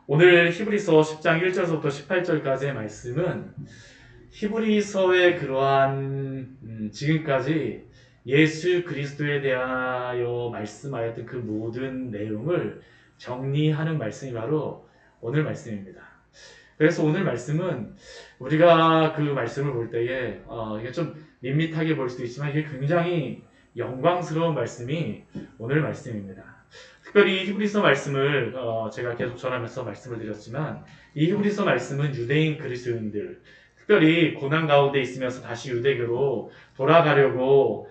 오늘 히브리서 10장 1절부터 18절까지의 말씀은 히브리서의 그러한 지금까지 예수 그리스도에 대하여 말씀하였던 그 모든 내용을 정리하는 말씀이 바로 오늘 말씀입니다. 그래서 오늘 말씀은 우리가 그 말씀을 볼 때에 이게 좀 밋밋하게 볼 수도 있지만 이게 굉장히 영광스러운 말씀이 오늘 말씀입니다. 특별히 히브리서 말씀을 제가 계속 전하면서 말씀을 드렸지만 이 히브리서 말씀은 유대인 그리스도인들, 특별히 고난 가운데 있으면서 다시 유대교로 돌아가려고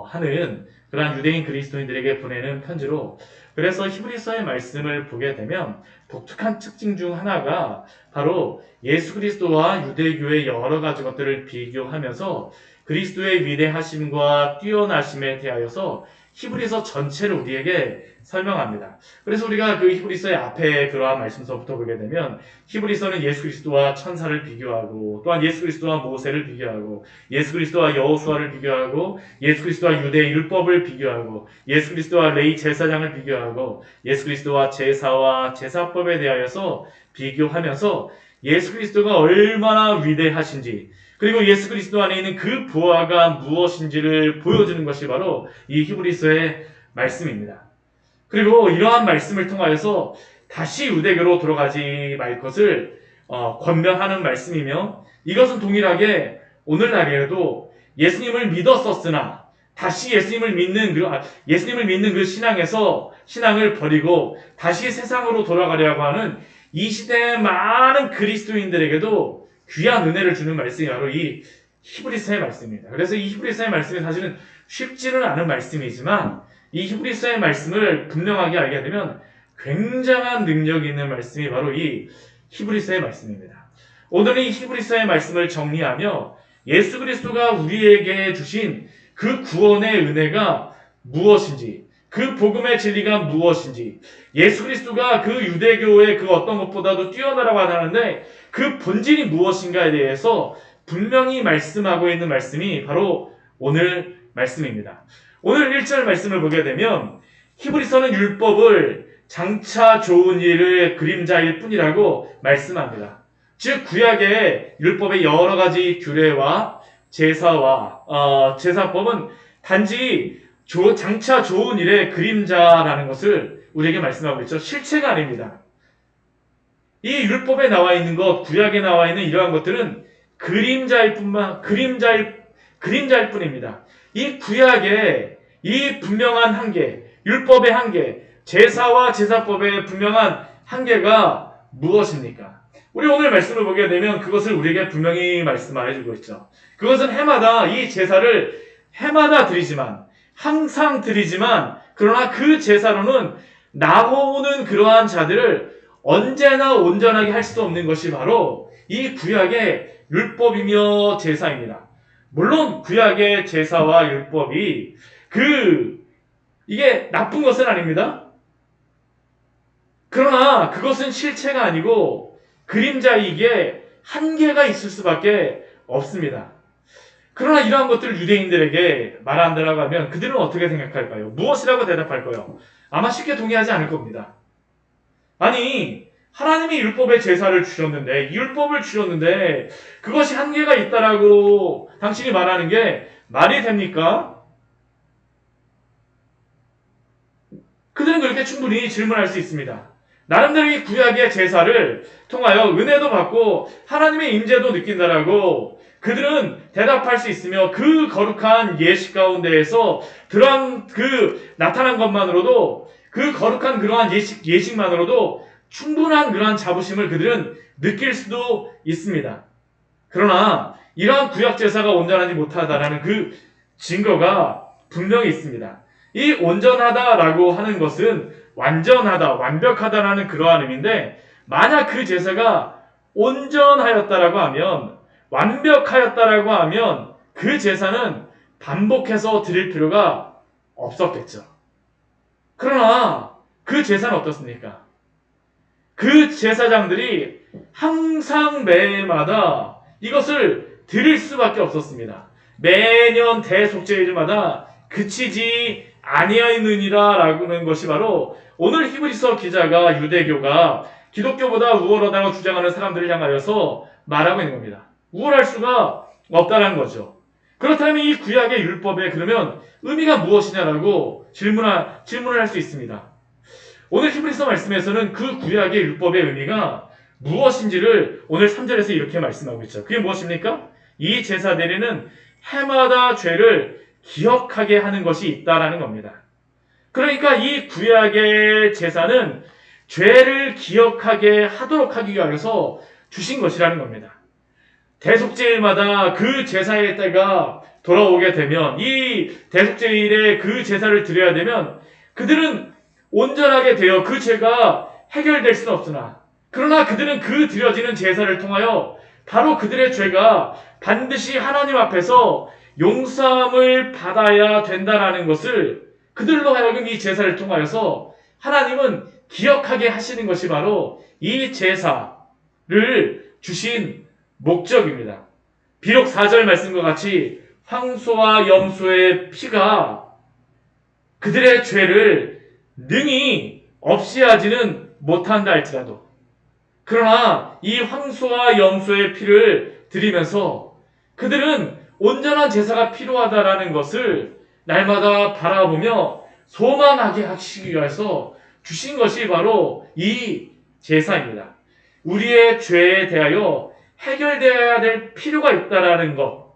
하는 그러한 유대인 그리스도인들에게 보내는 편지로, 그래서 히브리서의 말씀을 보게 되면 독특한 특징 중 하나가 바로 예수 그리스도와 유대교의 여러 가지 것들을 비교하면서 그리스도의 위대하심과 뛰어나심에 대하여서 히브리서 전체를 우리에게 설명합니다. 그래서 우리가 그 히브리서의 앞에 그러한 말씀서부터 보게 되면 히브리서는 예수 그리스도와 천사를 비교하고, 또한 예수 그리스도와 모세를 비교하고, 예수 그리스도와 여호수아를 비교하고, 예수 그리스도와 유대 율법을 비교하고, 예수 그리스도와 레위 제사장을 비교하고, 예수 그리스도와 제사와 제사법에 대하여서 비교하면서 예수 그리스도가 얼마나 위대하신지, 그리고 예수 그리스도 안에 있는 그 부하가 무엇인지를 보여주는 것이 바로 이 히브리서의 말씀입니다. 그리고 이러한 말씀을 통하여서 다시 유대교로 돌아가지 말 것을 권면하는 말씀이며, 이것은 동일하게 오늘날에도 예수님을 믿었었으나 다시 예수님을 믿는 그 신앙을 버리고 다시 세상으로 돌아가려고 하는 이 시대의 많은 그리스도인들에게도 귀한 은혜를 주는 말씀이 바로 이 히브리서의 말씀입니다. 그래서 이 히브리서의 말씀이 사실은 쉽지는 않은 말씀이지만 이 히브리서의 말씀을 분명하게 알게 되면 굉장한 능력이 있는 말씀이 바로 이 히브리서의 말씀입니다. 오늘은 이 히브리서의 말씀을 정리하며 예수 그리스도가 우리에게 주신 그 구원의 은혜가 무엇인지, 그 복음의 진리가 무엇인지, 예수 그리스도가 그 유대교의 그 어떤 것보다도 뛰어나라고 하는데 그 본질이 무엇인가에 대해서 분명히 말씀하고 있는 말씀이 바로 오늘 말씀입니다. 오늘 1절 말씀을 보게 되면 히브리서는 율법을 장차 좋은 일의 그림자일 뿐이라고 말씀합니다. 즉 구약의 율법의 여러 가지 규례와 제사와 제사법은 단지 장차 좋은 일의 그림자라는 것을 우리에게 말씀하고 있죠. 실체가 아닙니다. 이 율법에 나와 있는 것, 구약에 나와 있는 이러한 것들은 그림자일 뿐입니다. 이 구약의 이 분명한 한계, 율법의 한계, 제사와 제사법의 분명한 한계가 무엇입니까? 우리 오늘 말씀을 보게 되면 그것을 우리에게 분명히 말씀해주고 있죠. 그것은 이 제사를 해마다 드리지만, 항상 드리지만, 그러나 그 제사로는 나오는 그러한 자들을 언제나 온전하게 할 수 없는 것이 바로 이 구약의 율법이며 제사입니다. 물론 구약의 제사와 율법이 이게 나쁜 것은 아닙니다. 그러나 그것은 실체가 아니고 그림자이기에 한계가 있을 수밖에 없습니다. 그러나 이러한 것들을 유대인들에게 말한다라고 하면 그들은 어떻게 생각할까요? 무엇이라고 대답할까요? 아마 쉽게 동의하지 않을 겁니다. 아니, 하나님이 율법의 제사를 주셨는데, 율법을 주셨는데 그것이 한계가 있다라고 당신이 말하는 게 말이 됩니까? 그들은 그렇게 충분히 질문할 수 있습니다. 나름대로 이 구약의 제사를 통하여 은혜도 받고 하나님의 임재도 느낀다라고 그들은 대답할 수 있으며, 그 거룩한 예식 가운데에서 나타난 것만으로도, 그 거룩한 그러한 예식만으로도 충분한 그러한 자부심을 그들은 느낄 수도 있습니다. 그러나 이러한 구약 제사가 온전하지 못하다라는 그 증거가 분명히 있습니다. 이 온전하다라고 하는 것은 완전하다, 완벽하다라는 그러한 의미인데, 만약 그 제사가 온전하였다라고 하면, 완벽하였다라고 하면 그 제사는 반복해서 드릴 필요가 없었겠죠. 그러나 그 제사는 어떻습니까? 그 제사장들이 항상 매해마다 이것을 드릴 수밖에 없었습니다. 매년 대속죄일마다 그치지 아니하느니라 라는 것이 바로 오늘 히브리서 기자가 유대교가 기독교보다 우월하다고 주장하는 사람들을 향하여서 말하고 있는 겁니다. 우월할 수가 없다는 거죠. 그렇다면 이 구약의 율법에 그러면 의미가 무엇이냐라고 질문을 할 수 있습니다. 오늘 히브리서 말씀에서는 그 구약의 율법의 의미가 무엇인지를 오늘 3절에서 이렇게 말씀하고 있죠. 그게 무엇입니까? 이 제사 대리는 해마다 죄를 기억하게 하는 것이 있다라는 겁니다. 그러니까 이 구약의 제사는 죄를 기억하게 하도록 하기 위해서 주신 것이라는 겁니다. 대속제일마다 그 제사의 때가 돌아오게 되면 이 대속제일에 그 제사를 드려야 되면 그들은 온전하게 되어 그 죄가 해결될 수는 없으나 그러나 그들은 그 드려지는 제사를 통하여 바로 그들의 죄가 반드시 하나님 앞에서 용서함을 받아야 된다라는 것을 그들로 하여금 이 제사를 통하여서 하나님은 기억하게 하시는 것이 바로 이 제사를 주신 목적입니다. 비록 4절 말씀과 같이 황소와 염소의 피가 그들의 죄를 능히 없이 하지는 못한다 할지라도 그러나 이 황소와 염소의 피를 드리면서 그들은 온전한 제사가 필요하다라는 것을 날마다 바라보며 소망하게 하시기 위해서 주신 것이 바로 이 제사입니다. 우리의 죄에 대하여 해결되어야 될 필요가 있다라는 것.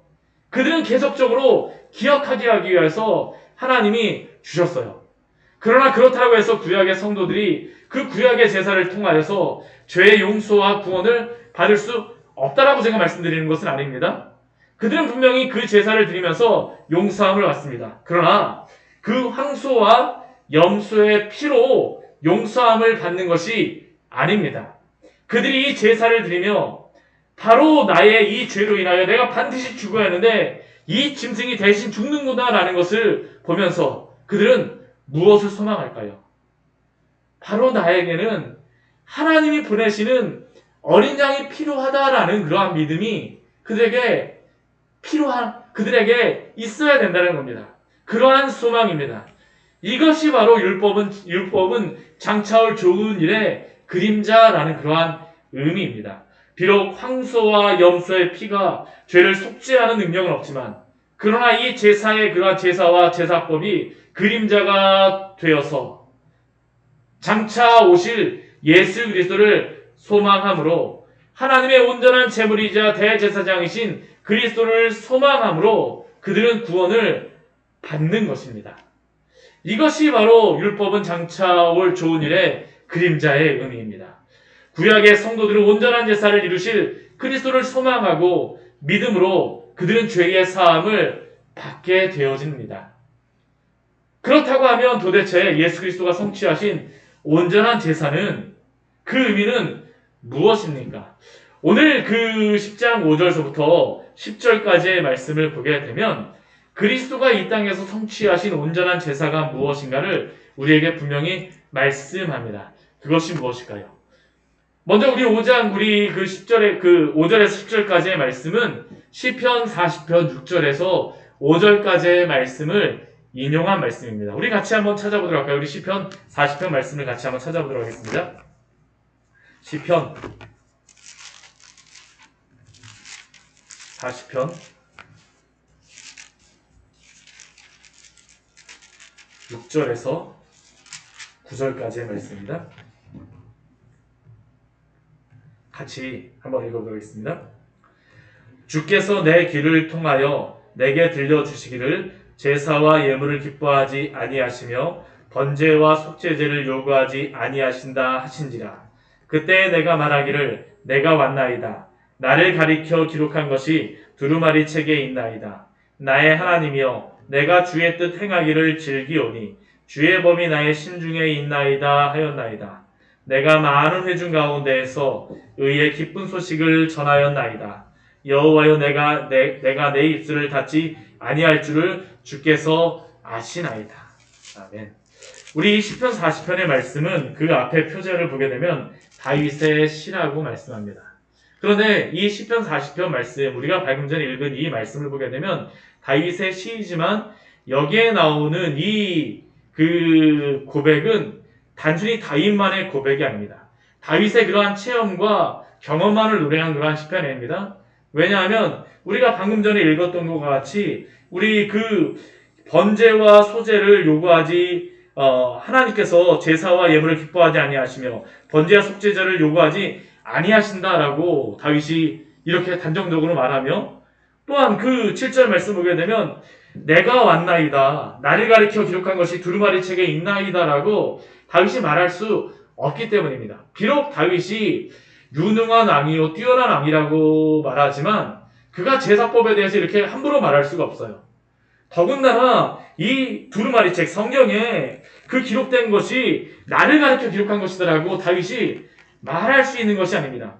그들은 계속적으로 기억하게 하기 위해서 하나님이 주셨어요. 그러나 그렇다고 해서 구약의 성도들이 그 구약의 제사를 통하여서 죄의 용서와 구원을 받을 수 없다라고 제가 말씀드리는 것은 아닙니다. 그들은 분명히 그 제사를 드리면서 용서함을 받습니다. 그러나 그 황소와 염소의 피로 용서함을 받는 것이 아닙니다. 그들이 이 제사를 드리며 바로 나의 이 죄로 인하여 내가 반드시 죽어야 하는데 이 짐승이 대신 죽는구나라는 것을 보면서 그들은 무엇을 소망할까요? 바로 나에게는 하나님이 보내시는 어린 양이 필요하다라는 그러한 믿음이 그들에게 있어야 된다는 겁니다. 그러한 소망입니다. 이것이 바로 율법은 장차올 좋은 일의 그림자라는 그러한 의미입니다. 비록 황소와 염소의 피가 죄를 속죄하는 능력은 없지만 그러나 이 제사의 그러한 제사와 제사법이 그림자가 되어서 장차 오실 예수 그리스도를 소망함으로 하나님의 온전한 제물이자 대제사장이신 그리스도를 소망함으로 그들은 구원을 받는 것입니다. 이것이 바로 율법은 장차 올 좋은 일의 그림자의 의미입니다. 구약의 성도들은 온전한 제사를 이루실 그리스도를 소망하고 믿음으로 그들은 죄의 사함을 받게 되어집니다. 그렇다고 하면 도대체 예수 그리스도가 성취하신 온전한 제사는 그 의미는 무엇입니까? 오늘 그 10장 5절서부터 10절까지의 말씀을 보게 되면 그리스도가 이 땅에서 성취하신 온전한 제사가 무엇인가를 우리에게 분명히 말씀합니다. 그것이 무엇일까요? 먼저 우리 5장 그 10절에 그 5절에서 10절까지의 말씀은 시편 40편 6절에서 5절까지의 말씀을 인용한 말씀입니다. 우리 같이 한번 찾아보도록 할까요? 우리 시편 40편 말씀을 같이 한번 찾아보도록 하겠습니다. 시편 40편 6절에서 9절까지의 말씀입니다. 같이 한번 읽어보도록 하겠습니다. 주께서 내 귀를 통하여 내게 들려주시기를 제사와 예물을 기뻐하지 아니하시며 번제와 속죄제를 요구하지 아니하신다 하신지라. 그때 내가 말하기를 내가 왔나이다. 나를 가리켜 기록한 것이 두루마리 책에 있나이다. 나의 하나님이여 내가 주의 뜻 행하기를 즐기오니 주의 법이 나의 심중에 있나이다 하였나이다. 내가 많은 회중 가운데에서 의의 기쁜 소식을 전하였나이다. 여호와여 내가 내 입술을 닫지 아니할 줄을 주께서 아시나이다. 아멘. 우리 시편 40편의 말씀은 그 앞에 표제를 보게 되면 다윗의 시라고 말씀합니다. 그런데 이 시편 40편 말씀, 우리가 방금 전에 읽은 이 말씀을 보게 되면 다윗의 시이지만 여기에 나오는 이 그 고백은 단순히 다윗만의 고백이 아닙니다. 다윗의 그러한 체험과 경험만을 노래한 그러한 시편이 아닙니다. 왜냐하면 우리가 방금 전에 읽었던 것과 같이 우리 그 번제와 소제를 요구하지 하나님께서 제사와 예물을 기뻐하지 아니하시며 번제와 속죄제를 요구하지 아니하신다라고 다윗이 이렇게 단정적으로 말하며, 또한 그 7절 말씀 보게 되면 내가 왔나이다, 나를 가리켜 기록한 것이 두루마리 책에 있나이다라고 다윗이 말할 수 없기 때문입니다. 비록 다윗이 유능한 왕이요 뛰어난 왕이라고 말하지만 그가 제사법에 대해서 이렇게 함부로 말할 수가 없어요. 더군다나 이 두루마리 책 성경에 그 기록된 것이 나를 가리켜 기록한 것이다라고 다윗이 말할 수 있는 것이 아닙니다.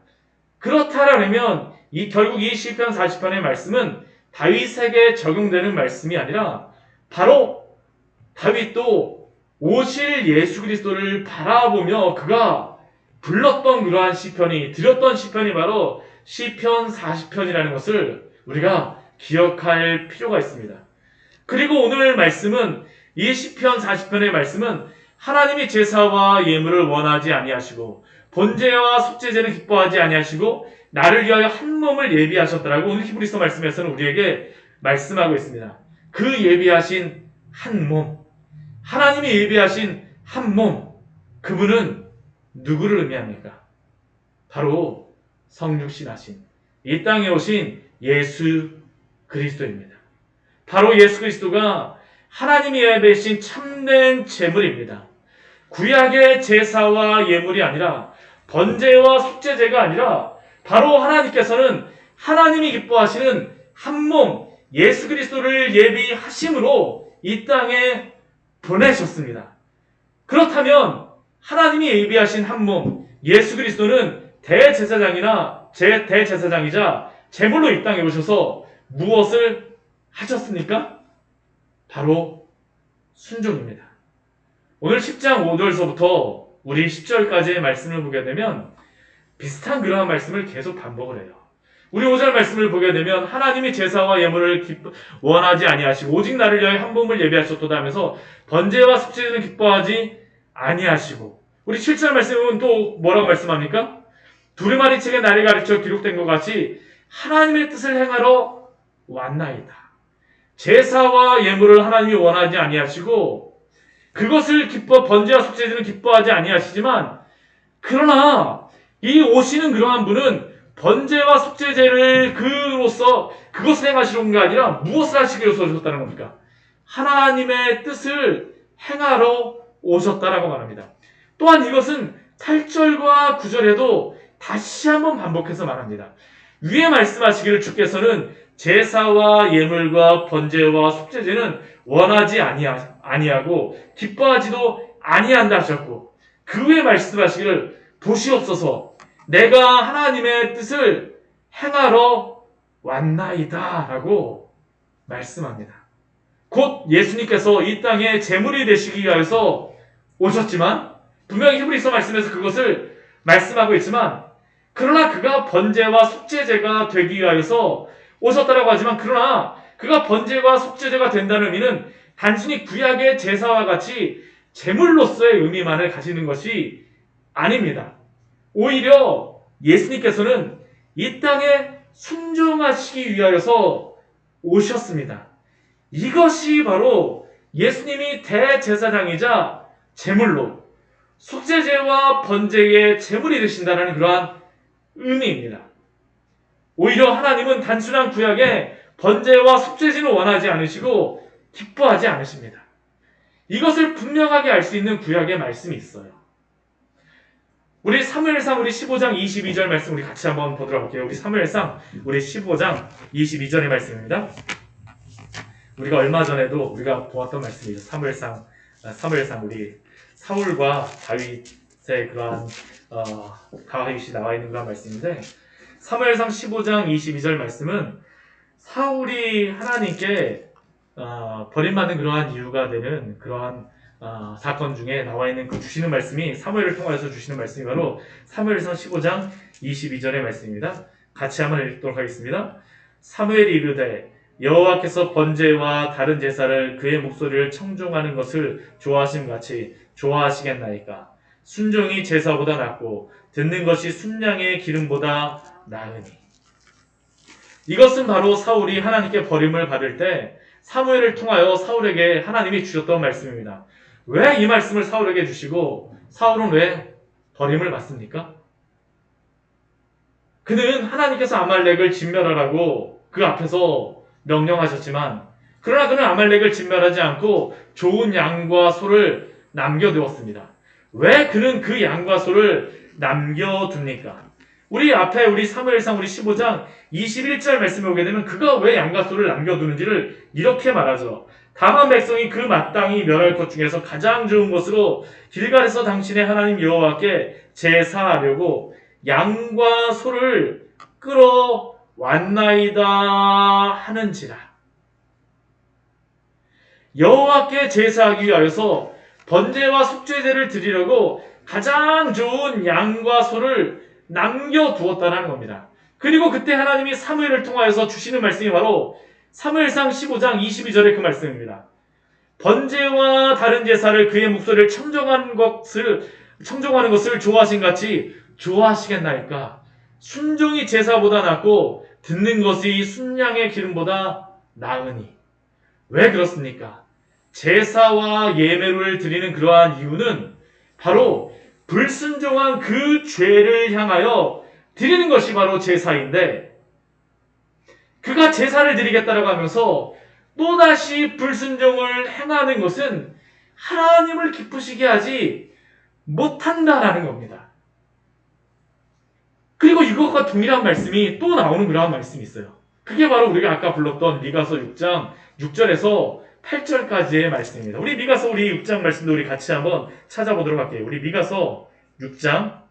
그렇다라면 결국 이 시편 40편의 말씀은 다윗에게 적용되는 말씀이 아니라 바로 다윗도 오실 예수 그리스도를 바라보며 그가 불렀던 그러한 시편이, 드렸던 시편이 바로 시편 40편이라는 것을 우리가 기억할 필요가 있습니다. 그리고 오늘 말씀은, 이 시편 40편의 말씀은 하나님이 제사와 예물을 원하지 아니하시고 번제와 속죄제는 기뻐하지 아니하시고 나를 위하여 한 몸을 예비하셨다라고 오늘 히브리서 말씀에서는 우리에게 말씀하고 있습니다. 그 예비하신 한 몸, 하나님이 예비하신 한 몸, 그분은 누구를 의미합니까? 바로 성육신하신 이 땅에 오신 예수 그리스도입니다. 바로 예수 그리스도가 하나님이 예배하신 참된 제물입니다. 구약의 제사와 예물이 아니라, 번제와 속죄제가 아니라 바로 하나님께서는 하나님이 기뻐하시는 한 몸 예수 그리스도를 예비하심으로 이 땅에 보내셨습니다. 그렇다면 하나님이 예비하신 한 몸 예수 그리스도는 대제사장이자 제물로 이 땅에 오셔서 무엇을 하셨습니까? 바로 순종입니다. 오늘 10장 5절서부터 우리 10절까지의 말씀을 보게 되면 비슷한 그러한 말씀을 계속 반복을 해요. 우리 5절 말씀을 보게 되면 하나님이 제사와 예물을 원하지 아니하시고 오직 나를 위하여 한 몸을 예비하셨도다 하면서 번제와 속죄제는 기뻐하지 아니하시고, 우리 7절 말씀은 또 뭐라고 말씀합니까? 두루마리 책에 나를 가르쳐 기록된 것 같이 하나님의 뜻을 행하러 왔나이다. 제사와 예물을 하나님이 원하지 아니하시고 그것을 번제와 속죄제는 기뻐하지 아니하시지만, 그러나 이 오시는 그러한 분은 번제와 속죄제를 그것을 행하시러 온 게 아니라 무엇을 하시기 위해서 오셨다는 겁니까? 하나님의 뜻을 행하러 오셨다라고 말합니다. 또한 이것은 8절과 9절에도 다시 한번 반복해서 말합니다. 위에 말씀하시기를 주께서는 제사와 예물과 번제와 속죄제는 원하지 아니하고 기뻐하지도 아니한다 하셨고, 그 후에 말씀하시기를 보시옵소서 내가 하나님의 뜻을 행하러 왔나이다 라고 말씀합니다. 곧 예수님께서 이 땅에 제물이 되시기 위해서 오셨지만, 분명히 히브리서 말씀에서 그것을 말씀하고 있지만, 그러나 그가 번제와 속죄제가 되기 위해서 오셨다라고 하지만, 그러나 그가 번제와 속죄제가 된다는 의미는 단순히 구약의 제사와 같이 제물로서의 의미만을 가지는 것이 아닙니다. 오히려 예수님께서는 이 땅에 순종하시기 위하여서 오셨습니다. 이것이 바로 예수님이 대제사장이자 제물로 속죄제와 번제의 제물이 되신다는 그러한 의미입니다. 오히려 하나님은 단순한 구약의 번제와 속죄제는 원하지 않으시고 기뻐하지 않으십니다. 이것을 분명하게 알 수 있는 구약의 말씀이 있어요. 우리 사무엘상 우리 15장 22절 말씀 우리 같이 한번 보도록 할게요. 우리 사무엘상 우리 15장 22절의 말씀입니다. 우리가 얼마 전에도 우리가 보았던 말씀이죠. 사무엘상 우리 사울과 다윗의 그러한 다윗이 나와 있는 그런 말씀인데, 사무엘상 15장 22절 말씀은 사울이 하나님께 버림받는 그러한 이유가 되는 그러한 사건 중에 나와 있는 그 주시는 말씀이, 사무엘을 통해서 주시는 말씀이 바로 사무엘상 15장 22절의 말씀입니다. 같이 한번 읽도록 하겠습니다. 사무엘이 이르되 여호와께서 번제와 다른 제사를 그의 목소리를 청종하는 것을 좋아하심 같이 좋아하시겠나이까. 순종이 제사보다 낫고 듣는 것이 순양의 기름보다 나으니. 이것은 바로 사울이 하나님께 버림을 받을 때 사무엘을 통하여 사울에게 하나님이 주셨던 말씀입니다. 왜 이 말씀을 사울에게 주시고 사울은 왜 버림을 받습니까? 그는 하나님께서 아말렉을 진멸하라고 그 앞에서 명령하셨지만 그러나 그는 아말렉을 진멸하지 않고 좋은 양과 소를 남겨두었습니다. 왜 그는 그 양과 소를 남겨둡니까? 우리 사무엘상 우리 15장 21절 말씀에 오게 되면 그가 왜 양과 소를 남겨두는지를 이렇게 말하죠. 다만 백성이 그 마땅히 멸할 것 중에서 가장 좋은 것으로 길갈에서 당신의 하나님 여호와께 제사하려고 양과 소를 끌어왔나이다 하는지라. 여호와께 제사하기 위하여서 번제와 속죄제를 드리려고 가장 좋은 양과 소를 남겨두었다는 겁니다. 그리고 그때 하나님이 사무엘을 통하여서 주시는 말씀이 바로 사무엘상 15장 22절의 그 말씀입니다. 번제와 다른 제사를 그의 목소리를 청종하는 것을 좋아하신 같이 좋아하시겠나이까. 순종이 제사보다 낫고 듣는 것이 순양의 기름보다 나으니. 왜 그렇습니까? 제사와 예배를 드리는 그러한 이유는 바로 불순종한 그 죄를 향하여 드리는 것이 바로 제사인데, 그가 제사를 드리겠다라고 하면서 또다시 불순종을 행하는 것은 하나님을 기쁘시게 하지 못한다라는 겁니다. 그리고 이것과 동일한 말씀이 또 나오는 그러한 말씀이 있어요. 그게 바로 우리가 아까 불렀던 미가서 6장 6절에서 8절까지의 말씀입니다. 우리 미가서 우리 6장 말씀도 우리 같이 한번 찾아보도록 할게요. 우리 미가서 6장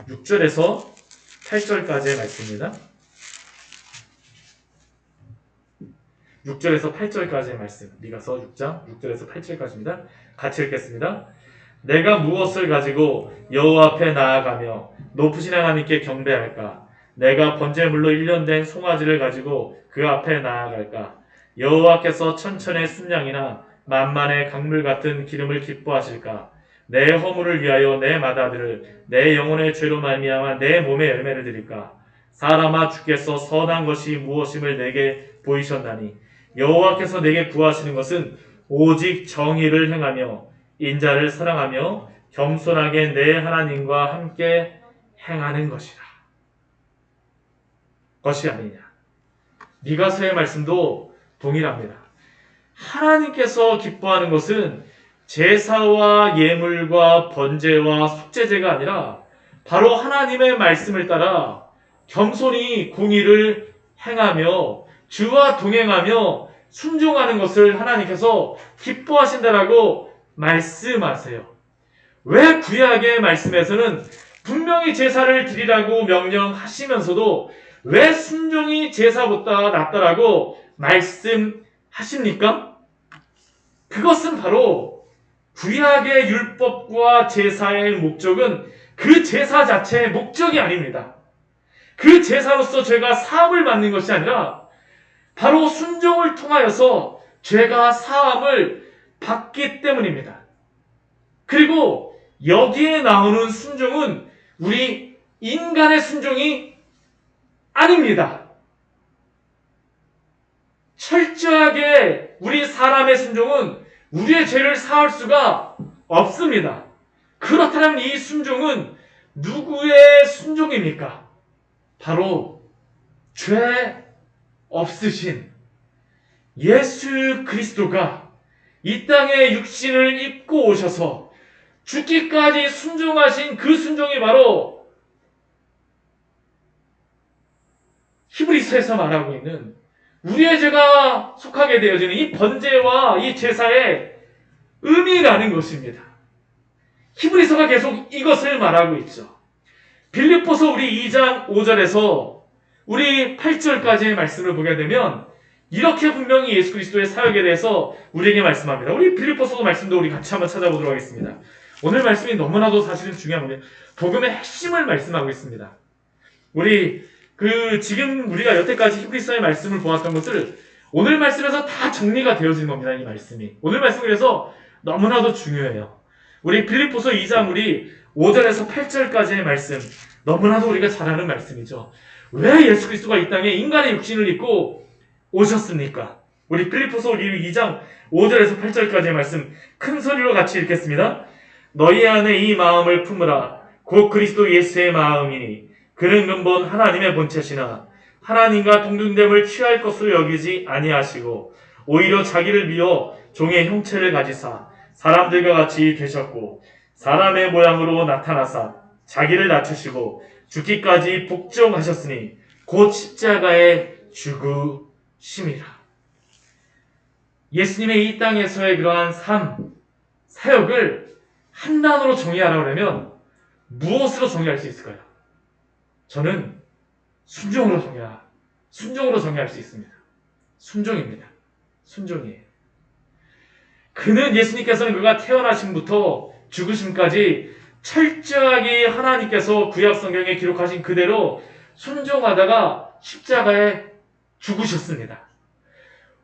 6절에서 8절까지의 말씀입니다. 6절에서 8절까지의 말씀. 미가서 6장 6절에서 8절까지입니다. 같이 읽겠습니다. 내가 무엇을 가지고 여호와 앞에 나아가며 높으신 하나님께 경배할까? 내가 번제물로 1년 된 송아지를 가지고 그 앞에 나아갈까? 여호와께서 천천의 순양이나 만만의 강물 같은 기름을 기뻐하실까? 내 허물을 위하여 내 맏아들을 내 영혼의 죄로 말미암아 내 몸에 열매를 드릴까? 사람아 주께서 선한 것이 무엇임을 내게 보이셨나니 여호와께서 내게 구하시는 것은 오직 정의를 행하며 인자를 사랑하며 겸손하게 내 하나님과 함께 행하는 것이 아니냐. 미가서의 말씀도 동일합니다. 하나님께서 기뻐하는 것은 제사와 예물과 번제와 속죄제가 아니라 바로 하나님의 말씀을 따라 겸손히 공의를 행하며 주와 동행하며 순종하는 것을 하나님께서 기뻐하신다라고 말씀하세요. 왜 구약의 말씀에서는 분명히 제사를 드리라고 명령하시면서도 왜 순종이 제사보다 낫다라고 말씀하십니까? 그것은 바로 구약의 율법과 제사의 목적은 그 제사 자체의 목적이 아닙니다. 그 제사로서 죄가 사함을 받는 것이 아니라 바로 순종을 통하여서 죄가 사함을 받기 때문입니다. 그리고 여기에 나오는 순종은 우리 인간의 순종이 아닙니다. 철저하게 우리 사람의 순종은 우리의 죄를 사할 수가 없습니다. 그렇다면 이 순종은 누구의 순종입니까? 바로 죄 없으신 예수 그리스도가 이 땅에 육신을 입고 오셔서 죽기까지 순종하신 그 순종이 바로 히브리서에서 말하고 있는 우리의 죄가 속하게 되어지는 이 번제와 이 제사의 의미라는 것입니다. 히브리서가 계속 이것을 말하고 있죠. 빌립보서 우리 2장 5절에서 우리 8절까지의 말씀을 보게 되면 이렇게 분명히 예수 그리스도의 사역에 대해서 우리에게 말씀합니다. 우리 빌립보서도 말씀도 우리 같이 한번 찾아보도록 하겠습니다. 오늘 말씀이 너무나도 사실은 중요한 겁니다. 복음의 핵심을 말씀하고 있습니다. 우리 지금 우리가 여태까지 히브리서의 말씀을 보았던 것을 오늘 말씀에서 다 정리가 되어진 겁니다. 이 말씀이. 오늘 말씀이 그래서 너무나도 중요해요. 우리 빌립보서 2장 우리 5절에서 8절까지의 말씀, 너무나도 우리가 잘 아는 말씀이죠. 왜 예수 그리스도가 이 땅에 인간의 육신을 입고 오셨습니까? 우리 빌립보서 2장 5절에서 8절까지의 말씀 큰 소리로 같이 읽겠습니다. 너희 안에 이 마음을 품으라. 곧 그리스도 예수의 마음이니 그는 근본 하나님의 본체시나 하나님과 동등됨을 취할 것으로 여기지 아니하시고 오히려 자기를 비워 종의 형체를 가지사 사람들과 같이 되셨고 사람의 모양으로 나타나사 자기를 낮추시고 죽기까지 복종하셨으니 곧 십자가에 죽으심이라. 예수님의 이 땅에서의 그러한 삶, 사역을 한 단어로 정의하려면 무엇으로 정의할 수 있을까요? 저는 순종으로 정의할 수 있습니다. 순종입니다. 순종이에요. 그는 예수님께서는 그가 태어나심부터 죽으심까지 철저하게 하나님께서 구약 성경에 기록하신 그대로 순종하다가 십자가에 죽으셨습니다.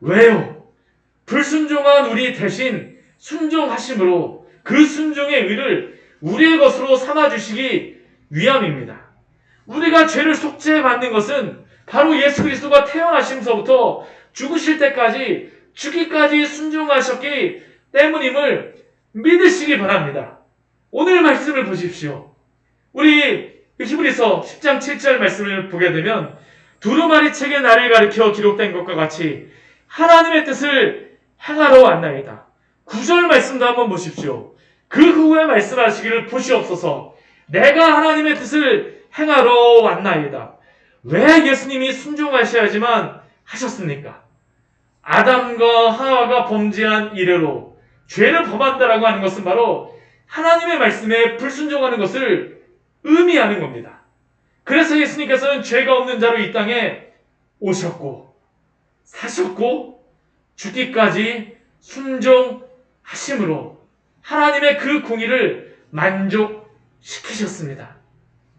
왜요? 불순종한 우리 대신 순종하심으로 그 순종의 의를 우리의 것으로 삼아주시기 위함입니다. 우리가 죄를 속죄받는 것은 바로 예수 그리스도가 태어나심서부터 죽으실 때까지 죽기까지 순종하셨기 때문임을 믿으시기 바랍니다. 오늘 말씀을 보십시오. 우리 히브리서 10장 7절 말씀을 보게 되면 두루마리 책에 나를 가리켜 기록된 것과 같이 하나님의 뜻을 행하러 왔나이다. 9절 말씀도 한번 보십시오. 그 후에 말씀하시기를 보시옵소서. 내가 하나님의 뜻을 행하러 왔나이다. 왜 예수님이 순종하셔야지만 하셨습니까? 아담과 하와가 범죄한 이래로 죄를 범한다라고 하는 것은 바로 하나님의 말씀에 불순종하는 것을 의미하는 겁니다. 그래서 예수님께서는 죄가 없는 자로 이 땅에 오셨고 사셨고 죽기까지 순종하심으로 하나님의 그 공의를 만족시키셨습니다.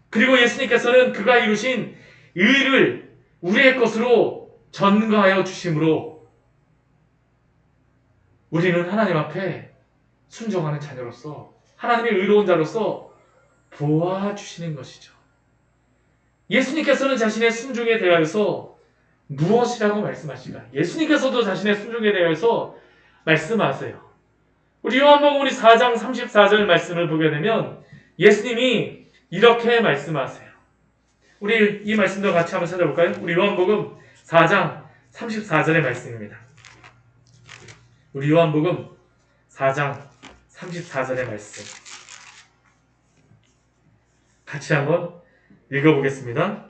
그리고 예수님께서는 그가 이루신 의를 우리의 것으로 전가하여 주심으로 우리는 하나님 앞에 순종하는 자녀로서 하나님의 의로운 자로서 보아주시는 것이죠. 예수님께서는 자신의 순종에 대하여서 무엇이라고 말씀하실까? 예수님께서도 자신의 순종에 대하여서 말씀하세요. 우리 요한복음 4장 34절 말씀을 보게 되면 예수님이 이렇게 말씀하세요. 우리 이 말씀도 같이 한번 찾아볼까요? 우리 요한복음 4장 34절의 말씀입니다. 우리 요한복음 4장 34절의 말씀 같이 한번 읽어보겠습니다.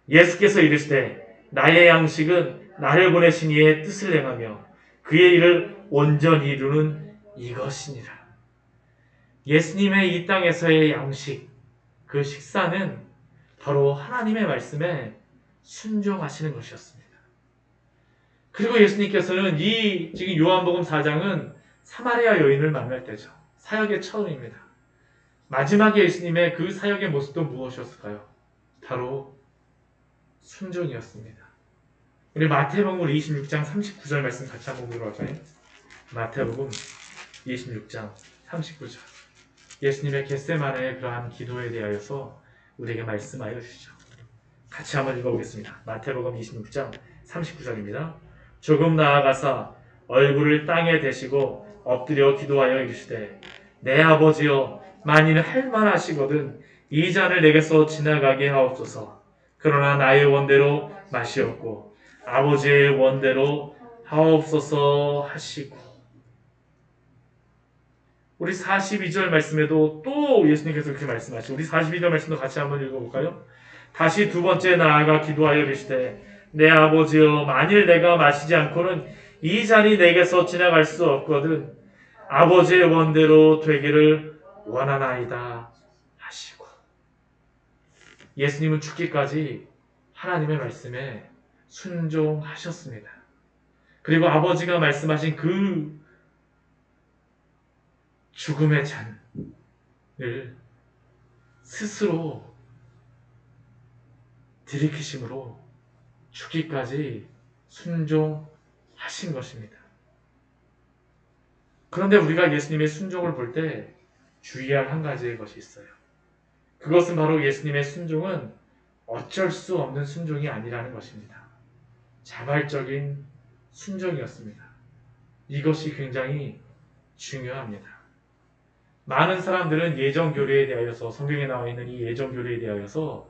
예수께서 이르시되 나의 양식은 나를 보내신 이의 뜻을 행하며 그의 일을 온전히 이루는 이것이니라. 예수님의 이 땅에서의 양식, 그 식사는 바로 하나님의 말씀에 순종하시는 것이었습니다. 그리고 예수님께서는 이 지금 요한복음 4장은 사마리아 여인을 만날 때죠. 사역의 처음입니다. 마지막에 예수님의 그 사역의 모습도 무엇이었을까요? 바로 순종이었습니다. 우리 마태복음 26장 39절 말씀 같이 한번 보도록 할까요? 마태복음 26장 39절 예수님의 겟세마네의 그러한 기도에 대하여서 우리에게 말씀하여 주시죠. 같이 한번 읽어보겠습니다. 마태복음 26장 39절입니다. 조금 나아가사 얼굴을 땅에 대시고 엎드려 기도하여 이르시되 내 아버지여 만일 할만하시거든 이 잔을 내게서 지나가게 하옵소서. 그러나 나의 원대로 마시옵고 아버지의 원대로 하옵소서 하시고. 우리 42절 말씀에도 또 예수님께서 그렇게 말씀하시고 우리 42절 말씀도 같이 한번 읽어볼까요? 다시 두 번째 나아가 기도하여 이르시되 내 아버지여 만일 내가 마시지 않고는 이 잔이 내게서 지나갈 수 없거든 아버지의 원대로 되기를 원하나이다 하시고. 예수님은 죽기까지 하나님의 말씀에 순종하셨습니다. 그리고 아버지가 말씀하신 그 죽음의 잔을 스스로 들이키심으로 죽기까지 순종하신 것입니다. 그런데 우리가 예수님의 순종을 볼 때 주의할 한 가지의 것이 있어요. 그것은 바로 예수님의 순종은 어쩔 수 없는 순종이 아니라는 것입니다. 자발적인 순종이었습니다. 이것이 굉장히 중요합니다. 많은 사람들은 예정교리에 대하여서, 성경에 나와 있는 이 예정교리에 대하여서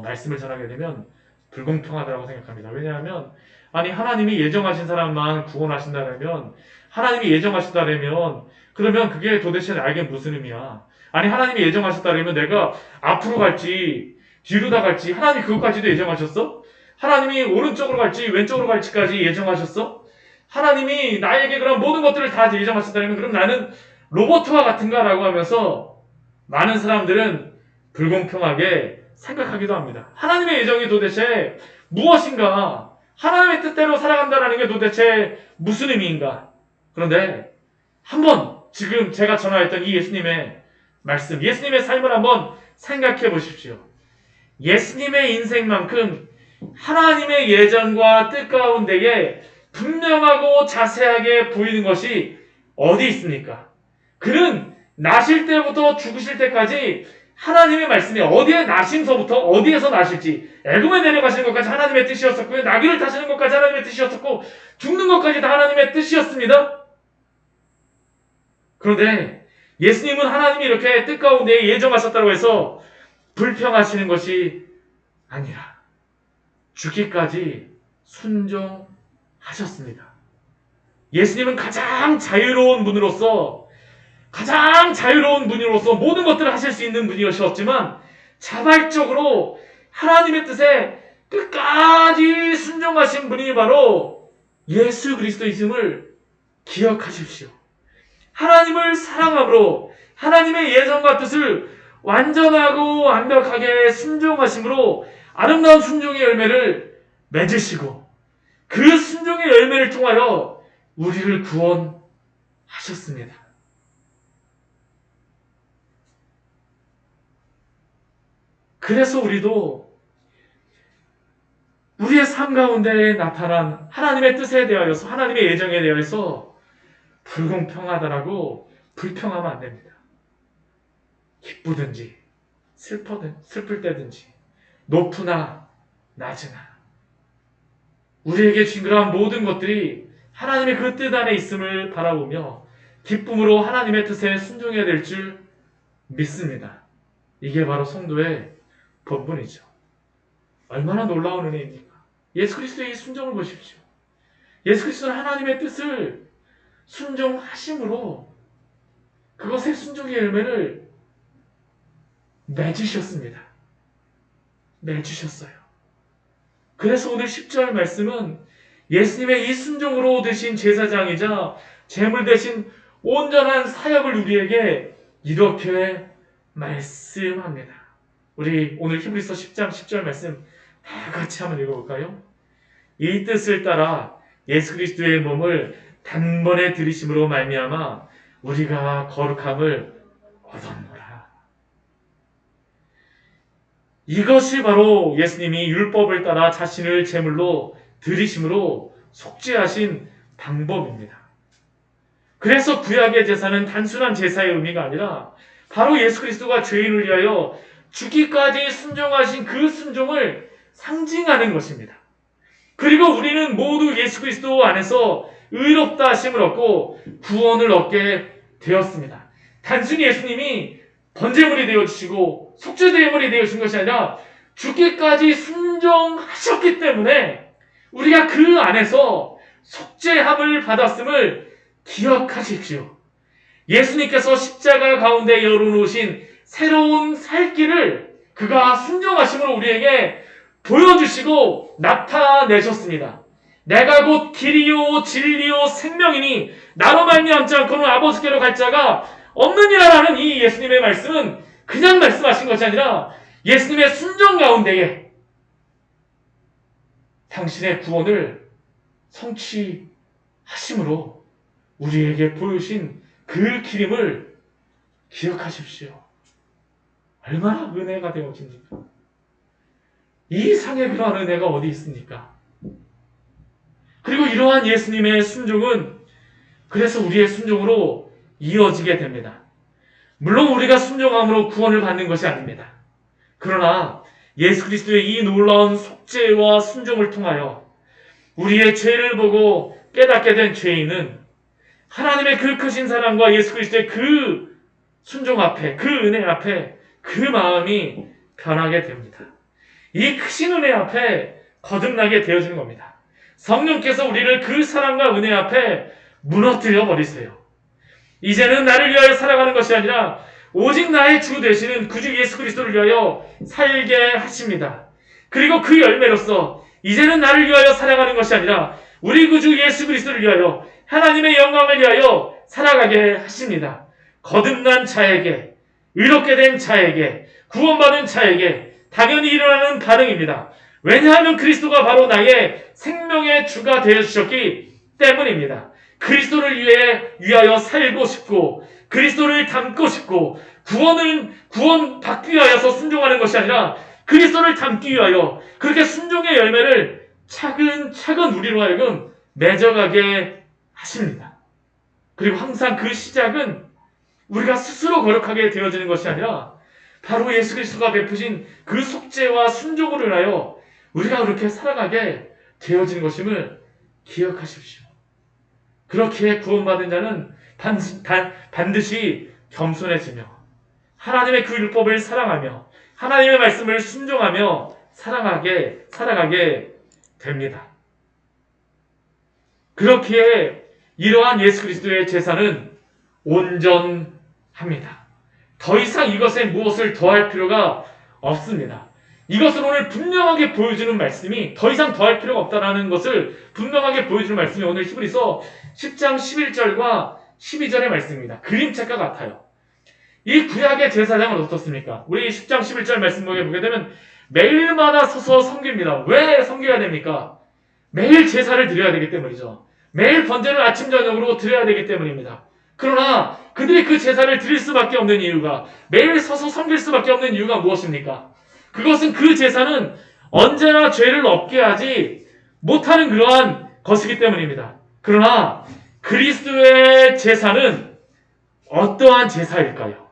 말씀을 전하게 되면 불공평하다고 생각합니다. 왜냐하면 하나님이 예정하신 사람만 구원하신다면, 하나님이 예정하셨다면 그러면 그게 도대체 나에게 무슨 의미야? 하나님이 예정하셨다면 내가 앞으로 갈지 뒤로 나갈지 하나님이 그것까지도 예정하셨어? 하나님이 오른쪽으로 갈지 왼쪽으로 갈지까지 예정하셨어? 하나님이 나에게 그런 모든 것들을 다 예정하셨다면 그럼 나는 로봇과 같은가? 라고 하면서 많은 사람들은 불공평하게 생각하기도 합니다. 하나님의 예정이 도대체 무엇인가? 하나님의 뜻대로 살아간다는 게 도대체 무슨 의미인가? 그런데 한번 지금 제가 전화했던 이 예수님의 말씀, 예수님의 삶을 한번 생각해 보십시오. 예수님의 인생만큼 하나님의 예정과 뜻 가운데에 분명하고 자세하게 보이는 것이 어디 있습니까? 그는 나실 때부터 죽으실 때까지 하나님의 말씀이 어디에 나심서부터 어디에서 나실지, 애굽에 내려가시는 것까지 하나님의 뜻이었었고요, 나귀를 타시는 것까지 하나님의 뜻이었었고, 죽는 것까지 다 하나님의 뜻이었습니다. 그런데 예수님은 하나님이 이렇게 뜻 가운데 예정하셨다고 해서 불평하시는 것이 아니라 죽기까지 순종하셨습니다. 예수님은 가장 자유로운 분으로서 모든 것들을 하실 수 있는 분이셨지만 자발적으로 하나님의 뜻에 끝까지 순종하신 분이 바로 예수 그리스도이심을 기억하십시오. 하나님을 사랑함으로 하나님의 예정과 뜻을 완전하고 완벽하게 순종하심으로 아름다운 순종의 열매를 맺으시고 그 순종의 열매를 통하여 우리를 구원하셨습니다. 그래서 우리도 우리의 삶 가운데 나타난 하나님의 뜻에 대하여서, 하나님의 예정에 대하여서 불공평하다라고 불평하면 안 됩니다. 기쁘든지 슬플 때든지 높으나 낮으나 우리에게 주신 그러한 모든 것들이 하나님의 그 뜻 안에 있음을 바라보며 기쁨으로 하나님의 뜻에 순종해야 될 줄 믿습니다. 이게 바로 성도의 본분이죠. 얼마나 놀라운 은혜입니까? 예수 그리스도의 순종을 보십시오. 예수 그리스도는 하나님의 뜻을 순종하심으로 그것의 순종의 열매를 맺으셨습니다. 맺으셨어요. 그래서 오늘 10절 말씀은 예수님의 이 순종으로 되신 제사장이자 제물 대신 온전한 사역을 우리에게 이렇게 말씀합니다. 우리 오늘 히브리서 10장 10절 말씀 다 같이 한번 읽어볼까요? 이 뜻을 따라 예수 그리스도의 몸을 단번에 들이심으로 말미암아 우리가 거룩함을 얻었노라. 이것이 바로 예수님이 율법을 따라 자신을 제물로 드리심으로 속죄하신 방법입니다. 그래서 구약의 제사는 단순한 제사의 의미가 아니라 바로 예수 그리스도가 죄인을 위하여 죽기까지 순종하신 그 순종을 상징하는 것입니다. 그리고 우리는 모두 예수 그리스도 안에서 의롭다 하심을 얻고 구원을 얻게 되었습니다. 단순히 예수님이 번제물이 되어주시고 속죄제물이 되어주신 것이 아니라 죽기까지 순종하셨기 때문에 우리가 그 안에서 속죄함을 받았음을 기억하십시오. 예수님께서 십자가 가운데 열어놓으신 새로운 살 길을 그가 순종하심으로 우리에게 보여주시고 나타내셨습니다. 내가 곧 길이요 진리요 생명이니 나로 말미암지 않고는 아버지께로 갈 자가 없느니라라는 이 예수님의 말씀은 그냥 말씀하신 것이 아니라 예수님의 순종 가운데에 당신의 구원을 성취하심으로 우리에게 보여주신 그 기림을 기억하십시오. 얼마나 은혜가 되어집니까? 이 이상의 그러한 은혜가 어디 있습니까? 그리고 이러한 예수님의 순종은 그래서 우리의 순종으로 이어지게 됩니다. 물론 우리가 순종함으로 구원을 받는 것이 아닙니다. 그러나 예수 그리스도의 이 놀라운 속죄와 순종을 통하여 우리의 죄를 보고 깨닫게 된 죄인은 하나님의 그 크신 사랑과 예수 그리스도의 그 순종 앞에, 그 은혜 앞에 그 마음이 변하게 됩니다. 이 크신 은혜 앞에 거듭나게 되어지는 겁니다. 성령께서 우리를 그 사랑과 은혜 앞에 무너뜨려 버리세요. 이제는 나를 위하여 살아가는 것이 아니라 오직 나의 주 되시는 구주 예수 그리스도를 위하여 살게 하십니다. 그리고 그 열매로서 이제는 나를 위하여 살아가는 것이 아니라 우리 구주 예수 그리스도를 위하여 하나님의 영광을 위하여 살아가게 하십니다. 거듭난 자에게, 의롭게 된 자에게, 구원받은 자에게 당연히 일어나는 반응입니다. 왜냐하면 그리스도가 바로 나의 생명의 주가 되어주셨기 때문입니다. 그리스도를 위하여 살고 싶고 그리스도를 닮고 싶고 구원 받기 위하여서 순종하는 것이 아니라 그리스도를 닮기 위하여 그렇게 순종의 열매를 차근차근 우리로 하여금 맺어가게 하십니다. 그리고 항상 그 시작은 우리가 스스로 거룩하게 되어지는 것이 아니라 바로 예수 그리스도가 베푸신 그 속죄와 순종으로 인하여 우리가 그렇게 살아가게 되어지는 것임을 기억하십시오. 그렇게 구원받은 자는 반드시 겸손해지며 하나님의 그 율법을 사랑하며 하나님의 말씀을 순종하며 살아가게 됩니다. 그렇기에 이러한 예수 그리스도의 제사는 온전합니다. 더 이상 이것에 무엇을 더할 필요가 없습니다. 이것을 오늘 분명하게 보여주는 말씀이 더 이상 더할 필요가 없다는 것을 분명하게 보여주는 말씀이 오늘 히브리서 10장 11절과 12절의 말씀입니다. 그림책과 같아요. 이 구약의 제사장은 어떻습니까? 우리 10장 11절 말씀 보게 되면 매일마다 서서 섬깁니다. 왜 섬겨야 됩니까? 매일 제사를 드려야 되기 때문이죠. 매일 번제를 아침 저녁으로 드려야 되기 때문입니다. 그러나 그들이 그 제사를 드릴 수밖에 없는 이유가, 매일 서서 섬길 수밖에 없는 이유가 무엇입니까? 그것은 그 제사는 언제나 죄를 없게 하지 못하는 그러한 것이기 때문입니다. 그러나 그리스도의 제사는 어떠한 제사일까요?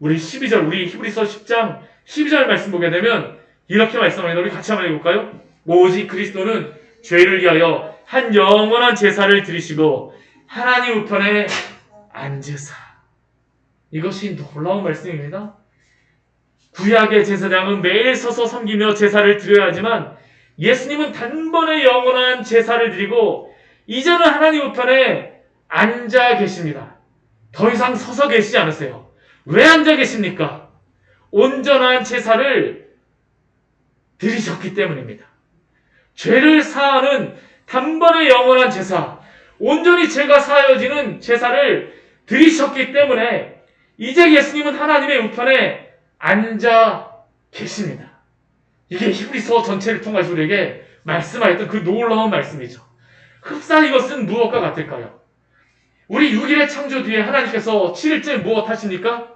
우리 히브리서 10장 12절 말씀 보게 되면 이렇게 말씀합니다. 우리 같이 한번 읽어볼까요? 오직 그리스도는 죄를 위하여 한 영원한 제사를 드리시고 하나님 우편에 앉으사. 이것이 놀라운 말씀입니다. 구약의 제사장은 매일 서서 섬기며 제사를 드려야 하지만 예수님은 단번에 영원한 제사를 드리고 이제는 하나님 우편에 앉아 계십니다. 더 이상 서서 계시지 않으세요. 왜 앉아 계십니까? 온전한 제사를 드리셨기 때문입니다. 죄를 사하는 단번에 영원한 제사, 온전히 죄가 사하여지는 제사를 드리셨기 때문에 이제 예수님은 하나님의 우편에 앉아 계십니다. 이게 히브리서 전체를 통해서 우리에게 말씀하였던 그 놀라운 말씀이죠. 흡사 이것은 무엇과 같을까요? 우리 6일의 창조 뒤에 하나님께서 7일째 무엇 하십니까?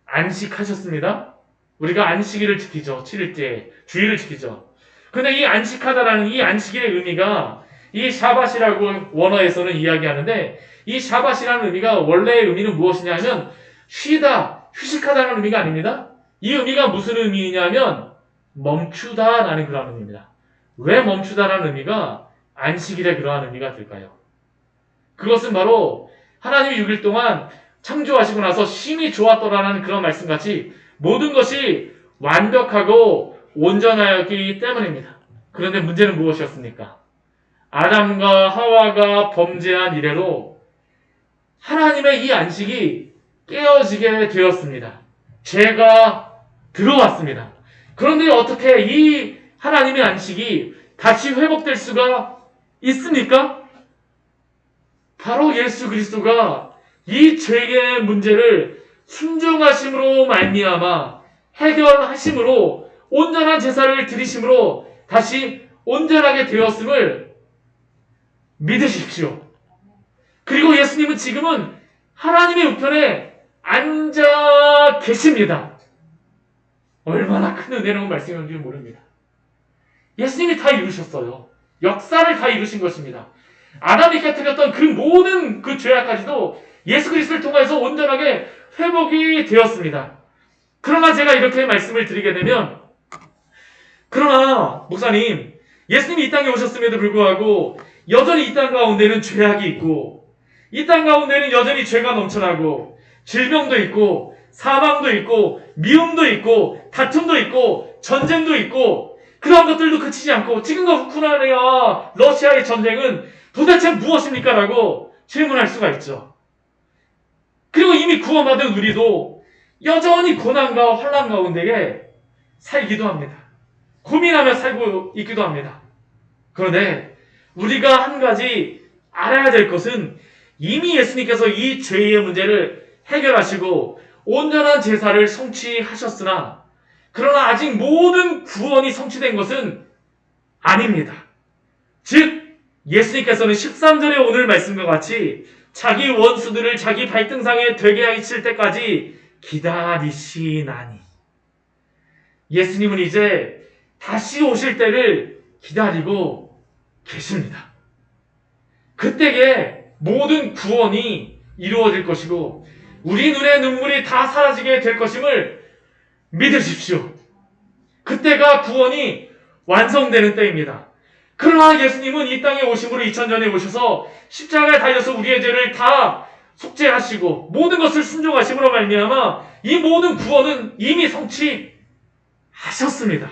안식하셨습니다. 우리가 안식일을 지키죠. 7일째 주일을 지키죠. 근데 이 안식하다라는 이 안식일의 의미가 이 샤밧이라고 원어에서는 이야기하는데 이 샤밧이라는 의미가 원래의 의미는 무엇이냐 하면 쉬다, 휴식하다는 의미가 아닙니다. 이 의미가 무슨 의미냐면 멈추다라는 그런 의미입니다. 왜 멈추다라는 의미가 안식일의 그러한 의미가 될까요? 그것은 바로 하나님이 6일 동안 창조하시고 나서 심히 좋았더라는 그런 말씀같이 모든 것이 완벽하고 온전하였기 때문입니다. 그런데 문제는 무엇이었습니까? 아담과 하와가 범죄한 이래로 하나님의 이 안식이 깨어지게 되었습니다. 죄가 들어왔습니다. 그런데 어떻게 이 하나님의 안식이 다시 회복될 수가 있습니까? 바로 예수 그리스도가 이 죄의 문제를 순종하심으로 말미암아 해결하심으로 온전한 제사를 드리심으로 다시 온전하게 되었음을 믿으십시오. 그리고 예수님은 지금은 하나님의 우편에 앉아 계십니다. 얼마나 큰 은혜로운 말씀인지 모릅니다. 예수님이 다 이루셨어요. 역사를 다 이루신 것입니다. 아담이 깨뜨렸던 그 모든 그 죄악까지도 예수 그리스도를 통해서 온전하게 회복이 되었습니다. 그러나 제가 이렇게 말씀을 드리게 되면, 그러나 목사님, 예수님이 이 땅에 오셨음에도 불구하고 여전히 이 땅 가운데는 죄악이 있고, 이 땅 가운데는 여전히 죄가 넘쳐나고, 질병도 있고, 사망도 있고, 미움도 있고, 다툼도 있고, 전쟁도 있고, 그런 것들도 그치지 않고 지금과 우크라이나와 러시아의 전쟁은 도대체 무엇입니까? 라고 질문할 수가 있죠. 그리고 이미 구원받은 우리도 여전히 고난과 환난 가운데에 살기도 합니다. 고민하며 살고 있기도 합니다. 그런데 우리가 한 가지 알아야 될 것은 이미 예수님께서 이 죄의 문제를 해결하시고 온전한 제사를 성취하셨으나, 그러나 아직 모든 구원이 성취된 것은 아닙니다. 즉 예수님께서는 13절의 오늘 말씀과 같이 자기 원수들을 자기 발등상에 되게 하실 때까지 기다리시나니, 예수님은 이제 다시 오실 때를 기다리고 계십니다. 그때에 모든 구원이 이루어질 것이고 우리 눈의 눈물이 다 사라지게 될 것임을 믿으십시오. 그때가 구원이 완성되는 때입니다. 그러나 예수님은 이 땅에 오심으로 2000년에 오셔서 십자가에 달려서 우리의 죄를 다 속죄하시고 모든 것을 순종하심으로 말미암아 이 모든 구원은 이미 성취하셨습니다.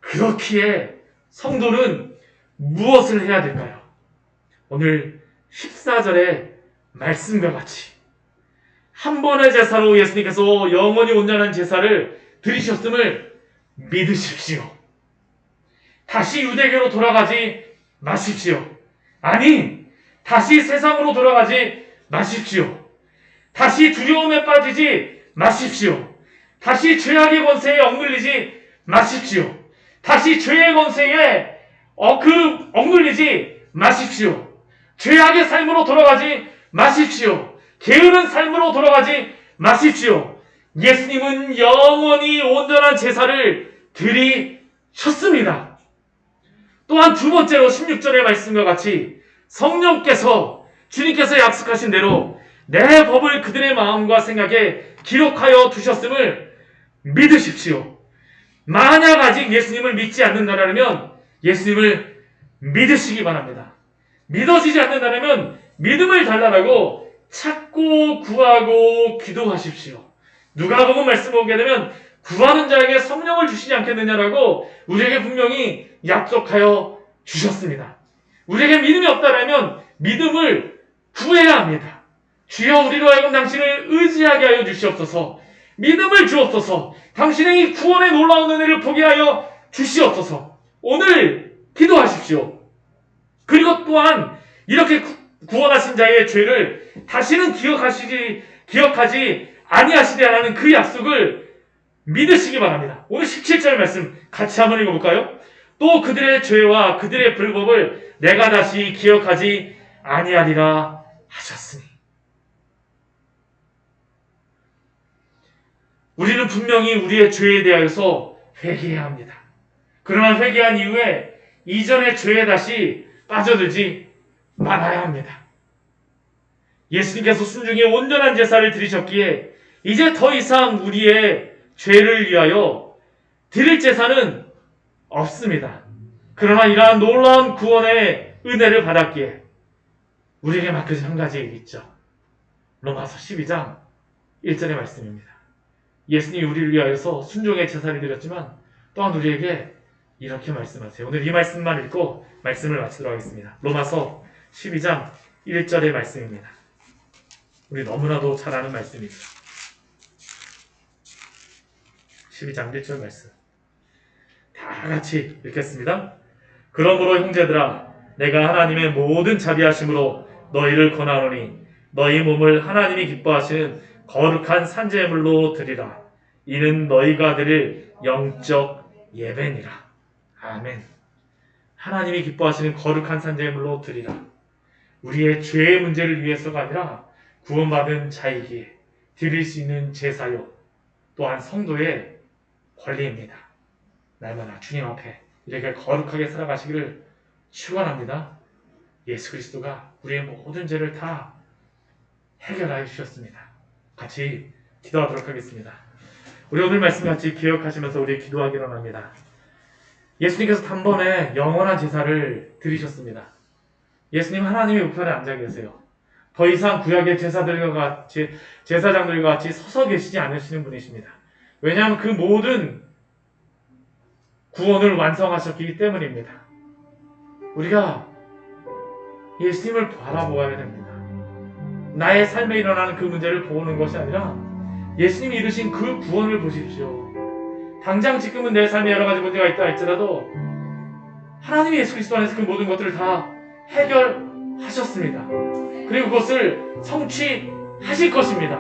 그렇기에 성도는 무엇을 해야 될까요? 오늘 14절의 말씀과 같이 한 번의 제사로 예수님께서 영원히 온전한 제사를 드리셨음을 믿으십시오. 다시 유대교로 돌아가지 마십시오. 아니, 다시 세상으로 돌아가지 마십시오. 다시 두려움에 빠지지 마십시오. 다시 죄악의 권세에 억눌리지 마십시오. 다시 죄의 권세에 억눌리지 마십시오. 죄악의 삶으로 돌아가지 마십시오. 게으른 삶으로 돌아가지 마십시오. 예수님은 영원히 온전한 제사를 드리셨습니다. 또한 두 번째로 16절의 말씀과 같이 성령께서 주님께서 약속하신 대로 내 법을 그들의 마음과 생각에 기록하여 두셨음을 믿으십시오. 만약 아직 예수님을 믿지 않는다면 예수님을 믿으시기 바랍니다. 믿어지지 않는다면 믿음을 달라고 찾고 구하고 기도하십시오. 누가복음 말씀을 보게 되면 구하는 자에게 성령을 주시지 않겠느냐라고 우리에게 분명히 약속하여 주셨습니다. 우리에게 믿음이 없다면 믿음을 구해야 합니다. 주여 우리로 하여금 당신을 의지하게 하여 주시옵소서. 믿음을 주옵소서. 당신의 이 구원의 놀라운 은혜를 보게 하여 주시옵소서. 오늘 기도하십시오. 그리고 또한 이렇게 구원하신 자의 죄를 다시는 기억하지 아니하시리라는 그 약속을 믿으시기 바랍니다. 오늘 17절 말씀 같이 한번 읽어볼까요? 또 그들의 죄와 그들의 불법을 내가 다시 기억하지 아니하리라 하셨으니. 우리는 분명히 우리의 죄에 대하여서 회개해야 합니다. 그러나 회개한 이후에 이전의 죄에 다시 빠져들지 말아야 합니다. 예수님께서 순종의 온전한 제사를 드리셨기에 이제 더 이상 우리의 죄를 위하여 드릴 제사는 없습니다. 그러나 이러한 놀라운 구원의 은혜를 받았기에 우리에게 맡겨진 한 가지 일이 있죠. 로마서 12장 1절의 말씀입니다. 예수님이 우리를 위하여서 순종의 제사를 드렸지만 또한 우리에게 이렇게 말씀하세요. 오늘 이 말씀만 읽고 말씀을 마치도록 하겠습니다. 로마서 12장 1절의 말씀입니다. 우리 너무나도 잘 아는 말씀이죠. 12장 1절 말씀. 다 같이 읽겠습니다. 그러므로 형제들아, 내가 하나님의 모든 자비하심으로 너희를 권하노니 너희 몸을 하나님이 기뻐하시는 거룩한 산제물로 드리라. 이는 너희가 드릴 영적 예배니라. 아멘. 하나님이 기뻐하시는 거룩한 산제물로 드리라. 우리의 죄의 문제를 위해서가 아니라 구원받은 자이기에 드릴 수 있는 제사요, 또한 성도의 권리입니다. 날마다 주님 앞에 이렇게 거룩하게 살아가시기를 축원합니다. 예수 그리스도가 우리의 모든 죄를 다 해결하여 주셨습니다. 같이 기도하도록 하겠습니다. 우리 오늘 말씀 같이 기억하시면서 우리 기도하기로 합니다. 예수님께서 단번에 영원한 제사를 드리셨습니다. 예수님 하나님의 우편에 앉아 계세요. 더 이상 구약의 제사장들과 같이 서서 계시지 않으시는 분이십니다. 왜냐하면 그 모든 구원을 완성하셨기 때문입니다. 우리가 예수님을 바라보아야 됩니다. 나의 삶에 일어나는 그 문제를 보는 것이 아니라 예수님이 이루신 그 구원을 보십시오. 당장 지금은 내 삶에 여러 가지 문제가 있다 할지라도 하나님이 예수 그리스도 안에서 그 모든 것들을 다 해결하셨습니다. 그리고 그것을 성취하실 것입니다.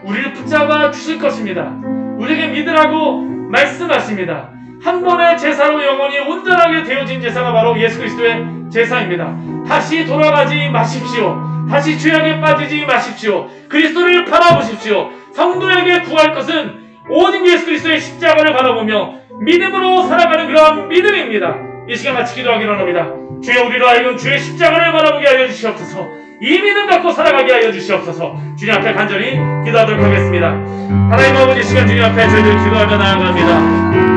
우리를 붙잡아 주실 것입니다. 우리에게 믿으라고 말씀하십니다. 한 번의 제사로 영원히 온전하게 되어진 제사가 바로 예수 그리스도의 제사입니다. 다시 돌아가지 마십시오. 다시 죄악에 빠지지 마십시오. 그리스도를 바라보십시오. 성도에게 구할 것은 오직 예수 그리스도의 십자가를 바라보며 믿음으로 살아가는 그러한 믿음입니다. 이 시간 같이 기도하기로 합니다. 주여, 우리로 하여금 주의 십자가를 바라보게 하여 주시옵소서. 이 믿음 갖고 살아가게 하여 주시옵소서. 주님 앞에 간절히 기도하도록 하겠습니다. 하나님 아버지, 시간 주님 앞에 저희들 기도하며 나아갑니다.